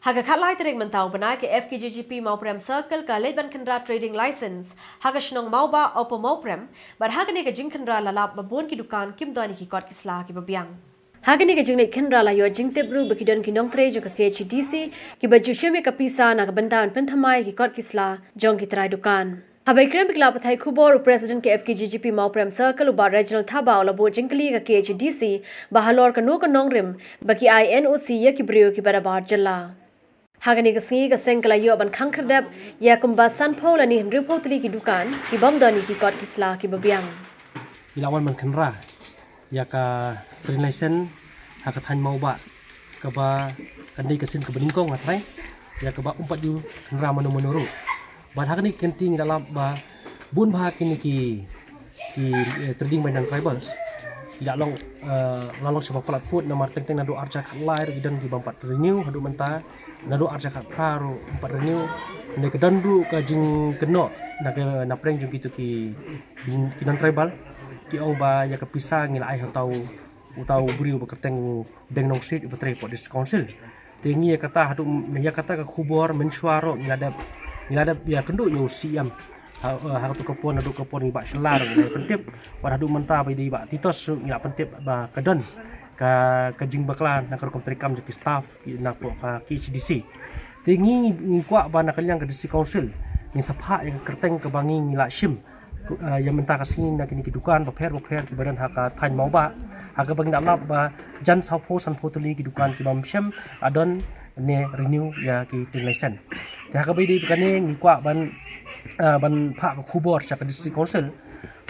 Haga khatlai terek mentau banai ke Fkjgp Mawprem Circle ka late ban Khynra trading license haga shnong mauba opo Mawprem bar haga ne ka jing Khynra lalap babun ki dukan kim dani ki kot kisla ki babiang. Haga ne ka jing ne Khynra la yo jing tebru bakidon ki nong tre jo ka KHDC ki baju sheme ka pisa na ka bandan Pynthymmai ki kot kisla jong ki trai dukan. Habai krem bikla pathai khubor president ke Fkjgp Mawprem Circle uba regional thabao labo jingkli ka KHDC bahalor ka no ka nongrim baki INOC ya ki brio ki barabar jalla. Hagani ka singi ka sengkala yo ban khangkhardap ya kumba sanpho lani hripho tli ki dukan ki bomdani ki kot kisla ki babiang. Ilawan man Khynra ya ka trinlaisen ha ka than mau ba ka ba kandai ka sin ka beningkong atrai ya ka ba umpat ju Khynra menuru ban hagani kenting dalam ba bun ba kini ki trading bandang tribals tidak long lalong sebab pelat put nama teng nado arca khalai gidan di bampat renew hadu menta nado arca kharu empat renew ne kedandu ka jing keno na preng jung gitu ki dan tribal ki ong ba ya ka pisang ngila ai utau buriu ba keteng deng nong sit betre po dis council tengi ya kata hadu ya kata ka khubor mensuaro ngiladap ya kendu nyu siam hak tu kepon adu kepon ni ba selar pentip pada adu menta ba di ba titos ngila pentip ba kedon ka jing baklan nak kom trikam jadi staff nak po ka KHDC tengi ngikwa ba nak yang ke DC council ni sapha yang kerteng ke bangi ngila sim yang menta kasing nak ni kidukan bapher ki badan hak than mau ba hak bang nak ba jan sapho sanpho tuli kidukan ki bam syam adon ne renew ya ki tinlesen ya ka bidi kane ngikwa ban pha khubor sa district council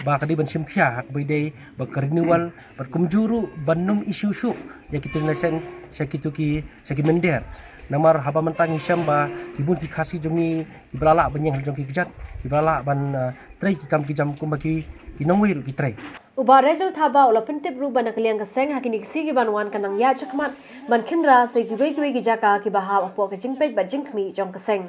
ba kadi ban simkhya hak bidi ba renewal ba kumjuru banum isu ya ki tinlesen sa ki mender namar haba mentang isyam ba Bun RiKhasi jongi ibrala banyang jong ki gejat ibrala ban trai ki kam ki jam kumbaki kinongwir ki trai Uba regional thaba ula pentip ru ban kaliang ka seng hakini si ki ban wan kanang ya chakmat ban Khynra se ki be ki jaka ki baha apo ka jingpej ba jingkhmi jong ka seng